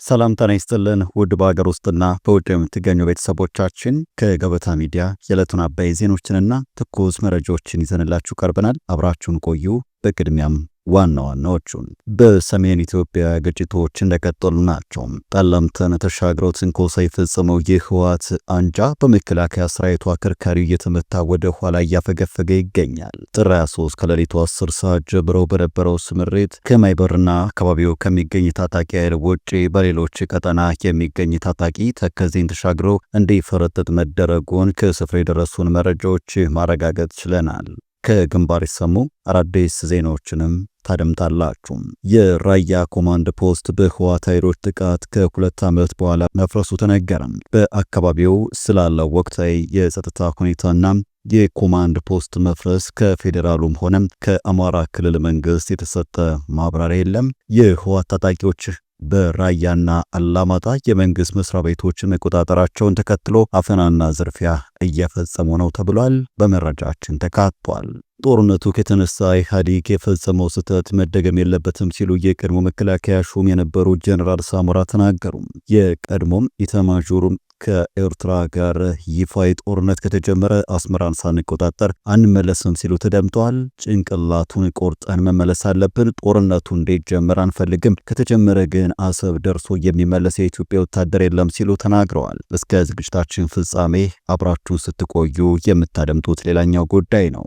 ሰላም ጤና ይስጥልን ውድ በሀገር ውስጥና በውጭ የምትገኙ ቤተሰቦቻችን ከገበታ ሚዲያ የዕለቱን አበይ ዜናዎችንና ትኩስ መረጃዎችን ይዘንላችሁ ቀርበናል። አብራችሁን ቆዩ። በቅድሚያም ዋና ዋናዎቹን በሰሜን ኢትዮጵያ ግጭቶች እንደቀጠሉ ናቸው። ጠለምትን ተሻግረው ትንኮሳ የፈጸመው የህወሓት አንጃ በመከላከያ ሰራዊቱ አከርካሪው እየተመታ ወደ ኋላ እያፈገፈገ ይገኛል። ጥር 23 ከሌሊቱ 10 ሰዓት ጀምሮ በነበረው ስምሪት ከማይበርና አካባቢው ከሚገኝ ታጣቂ ኃይል ውጭ በሌሎች ቀጠና የሚገኝ ታጣቂ ተከዜን ተሻግሮ እንዲፈረጥጥ መደረጉን ከስፍራ የደረሱን መረጃዎች ማረጋገጥ ችለናል። ከግንባር ሲሰሙ አዳዲስ ዜናዎችንም ታደምጣላችሁ። የራያ ኮማንድ ፖስት በህወሓት ኃይሎች ጥቃት ከ2 ዓመት በኋላ መፍረሱ ተነገረ። በአካባቢው ስላለው ወቅታዊ የጸጥታ ሁኔታና የኮማንድ ፖስት መፍረስ ከፌዴራሉም ሆነ ከአማራ ክልል መንግስት የተሰጠ ማብራሪያ የለም። የህወሓት ታጣቂዎች በራያና አላማጣ የመንግስት መስሪያ ቤቶችን መቆጣጠራቸውን ተከትሎ አፈናና ዝርፊያ እየፈጸሙ ነው ተብሏል። በመረጃችን ተካቷል። ጦርነቱ ከተነሳ ኢህአዴግ የፈጸመው ስህተት መደገም የለበትም ሲሉ የቀድሞ መከላከያ ሹም የነበሩ ጀነራል ሳሞራ ተናገሩ። የቀድሞም ኢታማዦር ከኤርትራ ጋር ይፋዊ ጦርነት ከተጀመረ አስመራን ሳንቆጣጠር አንመለስም ሲሉ ተደምጠዋል። ጭንቅላቱን ቆርጠን መመለስ አለብን። ጦርነቱ እንዲጀመር አንፈልግም። ከተጀመረ ግን አሰብ ደርሶ የሚመለስ የኢትዮጵያ ወታደር የለም ሲሉ ተናግረዋል። እስከ ዝግጅታችን ፍጻሜ አብራችሁ ስትቆዩ የምታደምጡት ሌላኛው ጉዳይ ነው።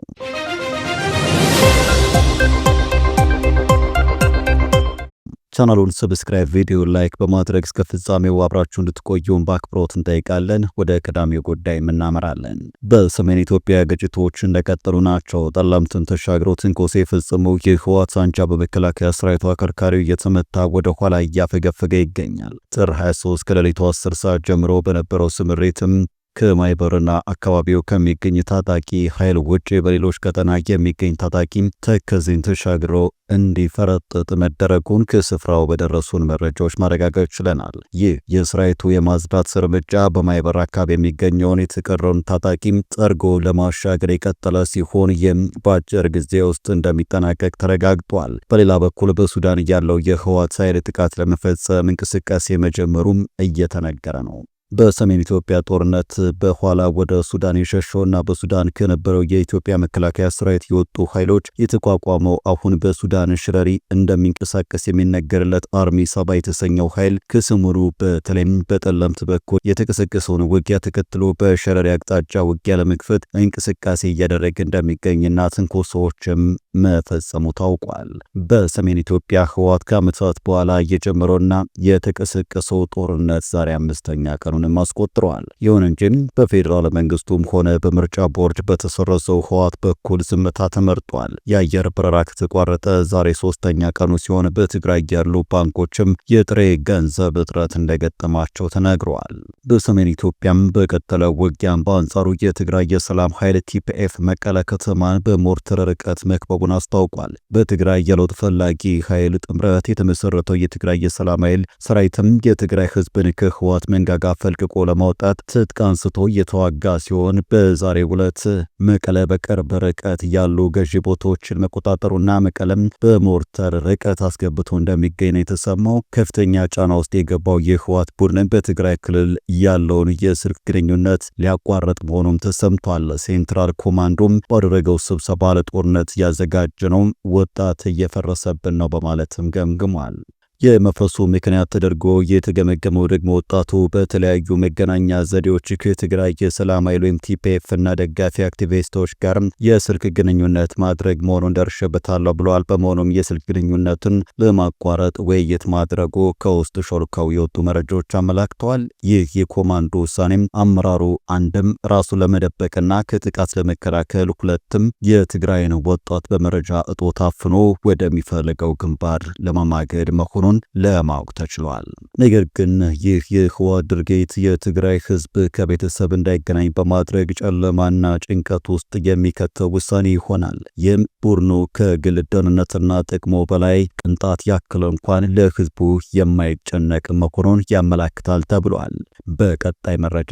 ቻናሉን ሰብስክራይብ፣ ቪዲዮ ላይክ በማድረግ እስከ ፍጻሜው አብራችሁ እንድትቆዩን በአክብሮት እንጠይቃለን። ወደ ቀዳሚው ጉዳይ እናመራለን። በሰሜን ኢትዮጵያ ግጭቶች እንደቀጠሉ ናቸው። ጠለምትን ተሻግረው ትንኮሳ የፈጸመው የህወሓት አንጃ በመከላከያ ሰራዊቱ አከርካሪው እየተመታ ወደ ኋላ እያፈገፈገ ይገኛል። ጥር 23 ከሌሊቱ 10 ሰዓት ጀምሮ በነበረው ስምሪትም ከማይበርና አካባቢው ከሚገኝ ታጣቂ ኃይል ውጭ በሌሎች ቀጠና የሚገኝ ታጣቂ ተከዜን ተሻግሮ እንዲፈረጥጥ መደረጉን ከስፍራው በደረሱን መረጃዎች ማረጋገጥ ችለናል። ይህ የሰራዊቱ የማጽዳት እርምጃ በማይበር አካባቢ የሚገኘውን የተቀረውን ታጣቂ ጠርጎ ለማሻገር የቀጠለ ሲሆን ይህም በአጭር ጊዜ ውስጥ እንደሚጠናቀቅ ተረጋግጧል። በሌላ በኩል በሱዳን ያለው የህወሓት ኃይል ጥቃት ለመፈጸም እንቅስቃሴ መጀመሩም እየተነገረ ነው። በሰሜን ኢትዮጵያ ጦርነት በኋላ ወደ ሱዳን የሸሸውና በሱዳን ከነበረው የኢትዮጵያ መከላከያ ሰራዊት የወጡ ኃይሎች የተቋቋመው አሁን በሱዳን ሽረሪ እንደሚንቀሳቀስ የሚነገርለት አርሚ ሰባ የተሰኘው ኃይል ከሰሞኑ በተለይም በጠለምት በኩል የተቀሰቀሰውን ውጊያ ተከትሎ በሸረሪ አቅጣጫ ውጊያ ለመክፈት እንቅስቃሴ እያደረገ እንደሚገኝና ትንኮሳዎችም መፈጸሙ ታውቋል። በሰሜን ኢትዮጵያ ህወሓት ከዓመታት በኋላ የጀመረውና የተቀሰቀሰው ጦርነት ዛሬ 5ኛ ቀኑ አስቆጥረዋል። ይሁን እንጂ በፌዴራል መንግስቱም ሆነ በምርጫ ቦርድ በተሰረዘው ህወሓት በኩል ዝምታ ተመርጧል። የአየር በረራ ከተቋረጠ ዛሬ 3ኛ ቀኑ ሲሆን በትግራይ ያሉ ባንኮችም የጥሬ ገንዘብ እጥረት እንደገጠማቸው ተነግረዋል። በሰሜን ኢትዮጵያም በቀጠለው ውጊያም በአንጻሩ የትግራይ የሰላም ኃይል ቲፒኤፍ መቀለ ከተማን በሞርተር ርቀት መክበቡን አስታውቋል። በትግራይ የለውጥ ፈላጊ ኃይል ጥምረት የተመሰረተው የትግራይ የሰላም ኃይል ሰራዊትም የትግራይ ህዝብን ከህወሓት መንጋጋ ፈልቅቆ ለማውጣት ትጥቅ አንስቶ እየተዋጋ ሲሆን በዛሬው ዕለት መቀለ በቅርብ ርቀት ያሉ ገዢ ቦታዎችን መቆጣጠሩና መቀለም በሞርተር ርቀት አስገብቶ እንደሚገኝ ነው የተሰማው። ከፍተኛ ጫና ውስጥ የገባው የህወሓት ቡድን በትግራይ ክልል ያለውን የስልክ ግንኙነት ሊያቋርጥ መሆኑም ተሰምቷል። ሴንትራል ኮማንዶም ባደረገው ስብሰባ ለጦርነት ያዘጋጀነው ወጣት እየፈረሰብን ነው በማለትም ገምግሟል። የመፍረሱ ምክንያት ተደርጎ የተገመገመው ደግሞ ወጣቱ በተለያዩ መገናኛ ዘዴዎች ከትግራይ የሰላም ኃይል ወይም ቲፒኤፍ እና ደጋፊ አክቲቪስቶች ጋር የስልክ ግንኙነት ማድረግ መሆኑን ደርሼበታለሁ ብለዋል። በመሆኑም የስልክ ግንኙነትን ለማቋረጥ ውይይት ማድረጉ ከውስጥ ሾልከው የወጡ መረጃዎች አመላክተዋል። ይህ የኮማንዶ ውሳኔም አመራሩ አንድም ራሱ ለመደበቅና ከጥቃት ለመከላከል፣ ሁለትም የትግራይን ወጣት በመረጃ እጦት አፍኖ ወደሚፈልገው ግንባር ለማማገድ መሆኑን ለማወቅ ተችሏል። ነገር ግን ይህ የህወሓት ድርጊት የትግራይ ህዝብ ከቤተሰብ እንዳይገናኝ በማድረግ ጨለማና ጭንቀት ውስጥ የሚከተው ውሳኔ ይሆናል። ይህም ቡድኑ ከግል ደህንነትና ጥቅሙ በላይ ቅንጣት ያክል እንኳን ለህዝቡ የማይጨነቅ መሆኑን ያመላክታል ተብሏል። በቀጣይ መረጃ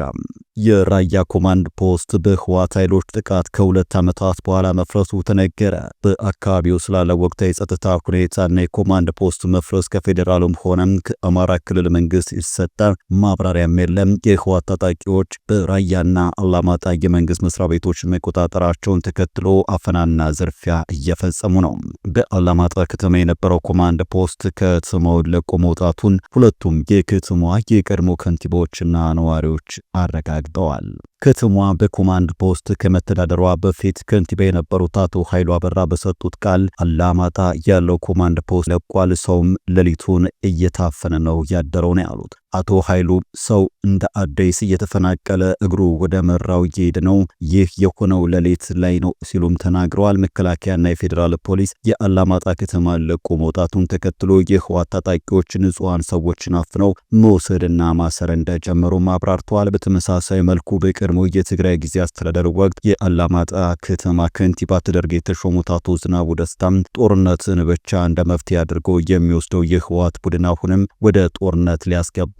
የራያ ኮማንድ ፖስት በህወሓት ኃይሎች ጥቃት ከ2 ዓመታት በኋላ መፍረሱ ተነገረ። በአካባቢው ስላለ ወቅታዊ የጸጥታ ሁኔታና የኮማንድ ፖስት መፍረስ ከፌዴራሉም ሆነ ከአማራ ክልል መንግስት የተሰጠ ማብራሪያም የለም። የህወሓት ታጣቂዎች በራያና አላማጣ የመንግስት መስሪያ ቤቶች መቆጣጠራቸውን ተከትሎ አፈናና ዝርፊያ እየፈጸሙ ነው። በአላማጣ ከተማ የነበረው ኮማንድ ፖስት ከተማውን ለቆ መውጣቱን ሁለቱም የከተማዋ የቀድሞ ከንቲባዎችና ነዋሪዎች አረጋግጠዋል። ከተማዋ በኮማንድ ፖስት ከመተዳደሯ በፊት ከንቲባ የነበሩት አቶ ኃይሉ አበራ በሰጡት ቃል አላማጣ ያለው ኮማንድ ፖስት ለቋል፣ ሰውም ሌሊቱን እየታፈነ ነው ያደረው ነው ያሉት። አቶ ኃይሉ ሰው እንደ አዲስ እየተፈናቀለ እግሩ ወደ መራው እየሄደ ነው፣ ይህ የሆነው ሌሊት ላይ ነው ሲሉም ተናግረዋል። መከላከያና የፌዴራል ፖሊስ የአላማጣ ከተማ ለቆ መውጣቱን ተከትሎ የህወሓት ታጣቂዎች ንጹሃን ሰዎችን አፍነው መውሰድና ማሰር እንደጀመሩ አብራርተዋል። በተመሳሳይ መልኩ በቀድሞ የትግራይ ጊዜ አስተዳደር ወቅት የአላማጣ ከተማ ከንቲባ ተደርገው የተሾሙት አቶ ዝናቡ ደስታም ጦርነትን ብቻ እንደ መፍትሄ አድርጎ የሚወስደው የህወሓት ቡድን አሁንም ወደ ጦርነት ሊያስገባን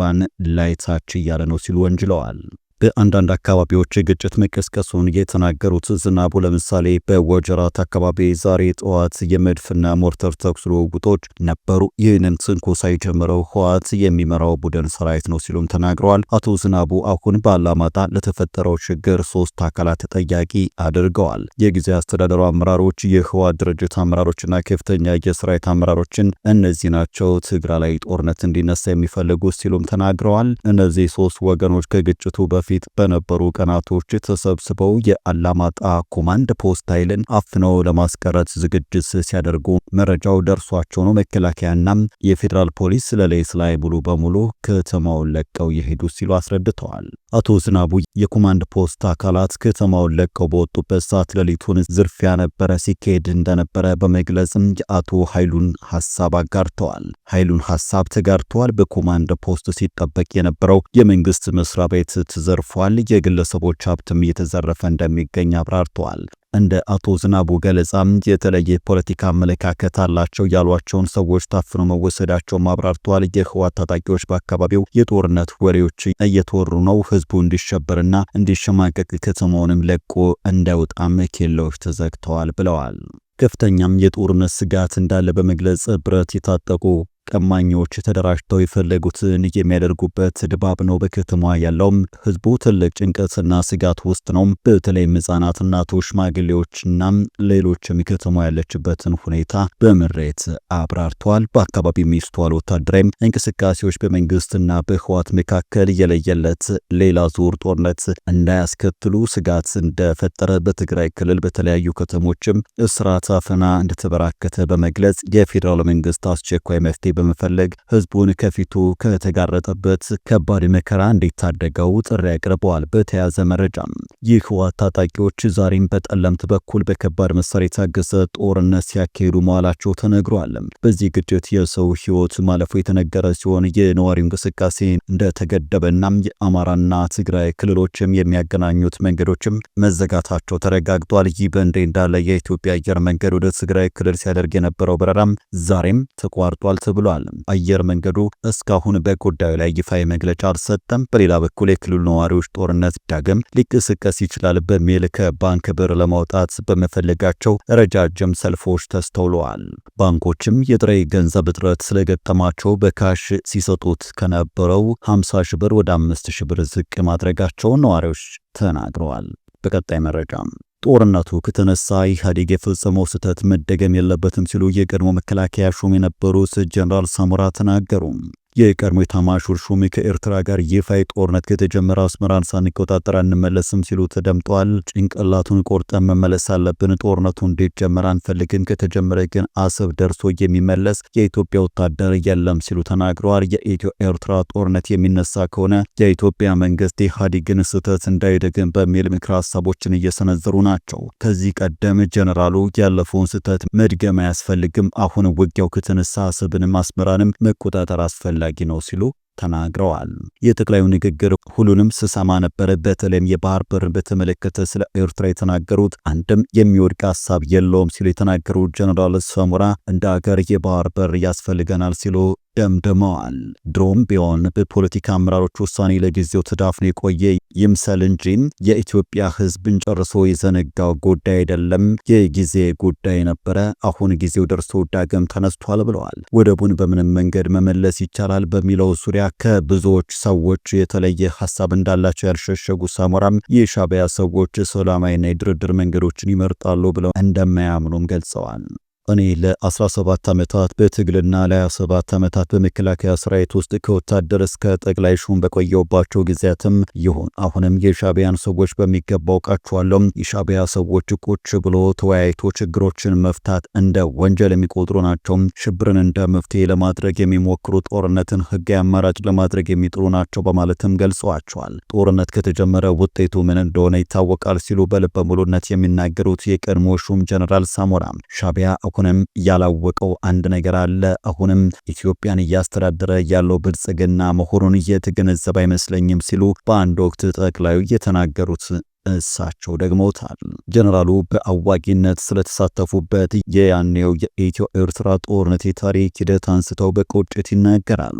ላይታች እያለ ነው ሲሉ ወንጅለዋል። በአንዳንድ አካባቢዎች ግጭት መቀስቀሱን የተናገሩት ዝናቡ ለምሳሌ በወጀራት አካባቢ ዛሬ ጠዋት የመድፍና ሞርተር ተኩስ ልውውጦች ነበሩ። ይህንን ትንኮሳ የጀመረው ህወሓት የሚመራው ቡድን ሰራዊት ነው ሲሉም ተናግረዋል። አቶ ዝናቡ አሁን በአላማጣ ለተፈጠረው ችግር 3 አካላት ተጠያቂ አድርገዋል። የጊዜ አስተዳደሩ አመራሮች፣ የህወሓት ድርጅት አመራሮችና ከፍተኛ የሰራዊት አመራሮችን እነዚህ ናቸው ትግራይ ላይ ጦርነት እንዲነሳ የሚፈልጉ ሲሉም ተናግረዋል። እነዚህ 3 ወገኖች ከግጭቱ በፊት በነበሩ ቀናቶች ተሰብስበው የአላማጣ ኮማንድ ፖስት ኃይልን አፍነው ለማስቀረት ዝግጅት ሲያደርጉ መረጃው ደርሷቸው ነው መከላከያና የፌዴራል ፖሊስ ለሌሊት ላይ ሙሉ በሙሉ ከተማውን ለቀው የሄዱ ሲሉ አስረድተዋል። አቶ ዝናቡ የኮማንድ ፖስት አካላት ከተማውን ለቀው በወጡበት ሰዓት ሌሊቱን ዝርፊያ ነበረ ሲካሄድ እንደነበረ በመግለጽም የአቶ ኃይሉን ሐሳብ አጋርተዋል። ኃይሉን ሐሳብ ተጋርተዋል። በኮማንድ ፖስት ሲጠበቅ የነበረው የመንግስት መስሪያ ቤት ተዘርፏል፣ የግለሰቦች ሀብትም እየተዘረፈ እንደሚገኝ አብራርተዋል። እንደ አቶ ዝናቡ ገለጻም የተለየ ፖለቲካ አመለካከት አላቸው ያሏቸውን ሰዎች ታፍነው መወሰዳቸውን አብራርተዋል። የህወሓት ታጣቂዎች በአካባቢው የጦርነት ወሬዎች እየተወሩ ነው፣ ህዝቡ እንዲሸበርና እንዲሸማቀቅ ከተማውንም ለቆ እንዳይወጣም ኬላዎች ተዘግተዋል ብለዋል። ከፍተኛም የጦርነት ስጋት እንዳለ በመግለጽ ብረት የታጠቁ ቀማኞች ተደራጅተው የፈለጉትን የሚያደርጉበት ድባብ ነው በከተማዋ ያለው። ህዝቡ ትልቅ ጭንቀትና ስጋት ውስጥ ነው። በተለይም ህጻናት፣ እናቶች፣ ሽማግሌዎችና ሌሎችም ከተማዋ ያለችበትን ሁኔታ በምሬት አብራርተዋል። በአካባቢው የሚስተዋሉ ወታደራዊ እንቅስቃሴዎች በመንግስትና በህወሓት መካከል የለየለት ሌላ ዙር ጦርነት እንዳያስከትሉ ስጋት እንደፈጠረ በትግራይ ክልል በተለያዩ ከተሞችም እስራት፣ አፈና እንደተበራከተ በመግለጽ የፌዴራል መንግስት አስቸኳይ መፍትሄ በመፈለግ ህዝቡን ከፊቱ ከተጋረጠበት ከባድ መከራ እንዲታደገው ጥሪ አቅርበዋል። በተያዘ መረጃ የህወሓት ታጣቂዎች ዛሬም በጠለምት በኩል በከባድ መሳሪያ የታገዘ ጦርነት ሲያካሂዱ መዋላቸው ተነግሯል። በዚህ ግጭት የሰው ህይወት ማለፉ የተነገረ ሲሆን የነዋሪው እንቅስቃሴ እንደተገደበና የአማራና ትግራይ ክልሎችም የሚያገናኙት መንገዶችም መዘጋታቸው ተረጋግጧል። ይህ በእንዲህ እንዳለ የኢትዮጵያ አየር መንገድ ወደ ትግራይ ክልል ሲያደርግ የነበረው በረራም ዛሬም ተቋርጧል ተብሏል። አየር መንገዱ እስካሁን በጉዳዩ ላይ ይፋዊ መግለጫ አልሰጠም። በሌላ በኩል የክልሉ ነዋሪዎች ጦርነት ዳግም ሊቀሰቀስ ይችላል በሚል ከባንክ ብር ለማውጣት በመፈለጋቸው ረጃጅም ሰልፎች ተስተውለዋል። ባንኮችም የጥሬ ገንዘብ እጥረት ስለገጠማቸው በካሽ ሲሰጡት ከነበረው 50 ሺህ ብር ወደ 5 ሺህ ብር ዝቅ ማድረጋቸውን ነዋሪዎች ተናግረዋል። በቀጣይ መረጃ ጦርነቱ ከተነሳ ኢህአዴግ የፈጸመው ስህተት መደገም የለበትም ሲሉ የቀድሞ መከላከያ ሹም የነበሩት ጀነራል ሳሞራ ተናገሩ። የቀድሞ ኤታማዦር ሹም ከኤርትራ ጋር ይፋዊ ጦርነት ከተጀመረ አስመራን ሳንቆጣጠር አንመለስም ሲሉ ተደምጠዋል። ጭንቅላቱን ቆርጠን መመለስ አለብን። ጦርነቱ እንዲጀመር አንፈልግም። ከተጀመረ ግን አሰብ ደርሶ የሚመለስ የኢትዮጵያ ወታደር የለም ሲሉ ተናግረዋል። የኢትዮ ኤርትራ ጦርነት የሚነሳ ከሆነ የኢትዮጵያ መንግስት ኢህአዴግን ስህተት እንዳይደግም በሚል ምክር ሀሳቦችን እየሰነዘሩ ናቸው። ከዚህ ቀደም ጀነራሉ ያለፈውን ስህተት መድገም አያስፈልግም፣ አሁን ውጊያው ከተነሳ አሰብንም አስመራንም መቆጣጠር አስፈላጊ ነው ሲሉ ተናግረዋል። የጠቅላዩ ንግግር ሁሉንም ስሰማ ነበር። በተለይም የባህር በርን በተመለከተ ስለ ኤርትራ የተናገሩት አንድም የሚወድቅ ሀሳብ የለውም ሲሉ የተናገሩት ጀነራል ሳሞራ እንደ ሀገር የባህር በር ያስፈልገናል ሲሉ ደምድመዋል። ድሮም ቢሆን በፖለቲካ አመራሮች ውሳኔ ለጊዜው ተዳፍኖ የቆየ ይምሰል እንጂ የኢትዮጵያ ሕዝብን ጨርሶ የዘነጋው ጉዳይ አይደለም፣ የጊዜ ጉዳይ ነበረ። አሁን ጊዜው ደርሶ ዳግም ተነስቷል ብለዋል። ወደቡን በምንም መንገድ መመለስ ይቻላል በሚለው ዙሪያ ከብዙዎች ሰዎች የተለየ ሀሳብ እንዳላቸው ያልሸሸጉ ሳሞራም የሻዕቢያ ሰዎች ሰላማዊና የድርድር መንገዶችን ይመርጣሉ ብለው እንደማያምኑም ገልጸዋል። እኔ ለ17 ዓመታት በትግልና ለ27 ዓመታት በመከላከያ ሰራዊት ውስጥ ከወታደር እስከ ጠቅላይ ሹም በቆየውባቸው ጊዜያትም ይሁን አሁንም የሻዕቢያን ሰዎች በሚገባ አውቃቸዋለሁ። የሻዕቢያ ሰዎች ቁጭ ብሎ ተወያይቶ ችግሮችን መፍታት እንደ ወንጀል የሚቆጥሩ ናቸው። ሽብርን እንደ መፍትሄ ለማድረግ የሚሞክሩ፣ ጦርነትን ህጋዊ አማራጭ ለማድረግ የሚጥሩ ናቸው በማለትም ገልጸዋቸዋል። ጦርነት ከተጀመረ ውጤቱ ምን እንደሆነ ይታወቃል ሲሉ በልበ ሙሉነት የሚናገሩት የቀድሞ ሹም ጀነራል ሳሞራ ሻዕቢያ አሁንም ያላወቀው አንድ ነገር አለ። አሁንም ኢትዮጵያን እያስተዳደረ ያለው ብልጽግና መሆኑን እየተገነዘበ አይመስለኝም ሲሉ በአንድ ወቅት ጠቅላዩ የተናገሩት እሳቸው ደግመውታል። ጀነራሉ በአዋጊነት ስለተሳተፉበት የያኔው የኢትዮ ኤርትራ ጦርነት የታሪክ ሂደት አንስተው በቁጭት ይናገራሉ።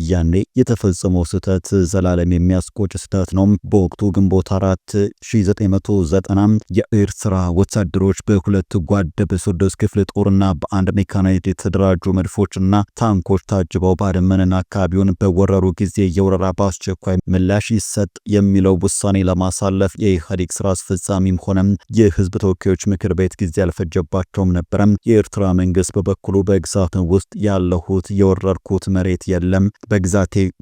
ያኔ የተፈጸመው ስህተት ዘላለም የሚያስቆጭ ስህተት ነው። በወቅቱ ግንቦት 4 1990 የኤርትራ ወታደሮች በሁለት ጓድ በ6 ክፍለ ጦርና በአንድ ሜካናይዝድ የተደራጁ መድፎችና ታንኮች ታጅበው ባድመንና አካባቢውን በወረሩ ጊዜ የወረራ በአስቸኳይ ምላሽ ይሰጥ የሚለው ውሳኔ ለማሳለፍ የኢህአዴግ ስራ አስፈጻሚም ሆነም የህዝብ ተወካዮች ምክር ቤት ጊዜ አልፈጀባቸውም ነበረም። የኤርትራ መንግስት በበኩሉ በግዛት ውስጥ ያለሁት የወረርኩት መሬት የለም፣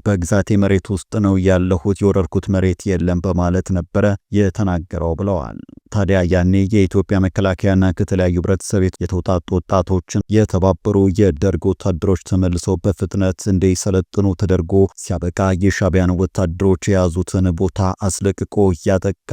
በግዛቴ መሬት ውስጥ ነው ያለሁት የወረርኩት መሬት የለም በማለት ነበረ የተናገረው ብለዋል። ታዲያ ያኔ የኢትዮጵያ መከላከያና ከተለያዩ ህብረተሰብ የተውጣጡ ወጣቶችን የተባበሩ የደርግ ወታደሮች ተመልሰው በፍጥነት እንዲሰለጥኑ ተደርጎ ሲያበቃ የሻዕቢያን ወታደሮች የያዙትን ቦታ አስለቅቆ ያጠቃ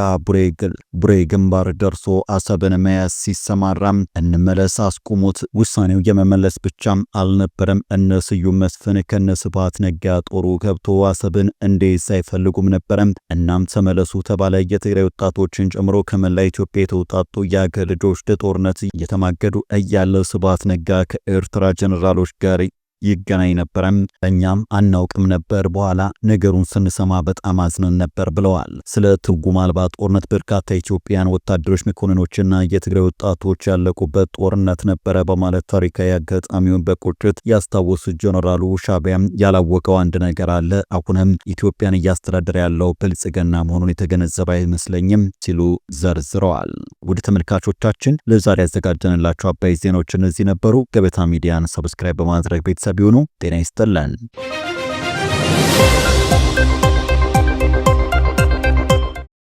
ቡሬ ግንባር ደርሶ አሰብን መያዝ ሲሰማራም እንመለስ አስቁሙት። ውሳኔው የመመለስ ብቻም አልነበረም። እነ ስዩም መስፍን ከነ ስብሐት ነጋ ጦሩ ገብቶ አሰብን እንዲይዝ አይፈልጉም ነበረም። እናም ተመለሱ ተባለ። የትግራይ ወጣቶችን ጨምሮ ከመላ ኢትዮጵያ የተውጣጡ የአገር ልጆች ለጦርነት እየተማገዱ እያለ ስብሐት ነጋ ከኤርትራ ጀነራሎች ጋር ይገናኝ ነበረም። እኛም አናውቅም ነበር፣ በኋላ ነገሩን ስንሰማ በጣም አዝነን ነበር ብለዋል። ስለ ትርጉም አልባ ጦርነት በርካታ ኢትዮጵያን ወታደሮች፣ መኮንኖችና የትግራይ ወጣቶች ያለቁበት ጦርነት ነበረ በማለት ታሪካዊ አጋጣሚውን በቁጭት ያስታወሱት ጀነራሉ ሻዕቢያም ያላወቀው አንድ ነገር አለ፣ አሁንም ኢትዮጵያን እያስተዳደረ ያለው ብልጽግና መሆኑን የተገነዘበ አይመስለኝም ሲሉ ዘርዝረዋል። ውድ ተመልካቾቻችን ለዛሬ ያዘጋጀንላችሁ አባይ ዜናዎች እነዚህ ነበሩ። ገበታ ሚዲያን ሰብስክራይብ በማድረግ ቤተሰብ ቢሆኑ ጤና ይስጥልን።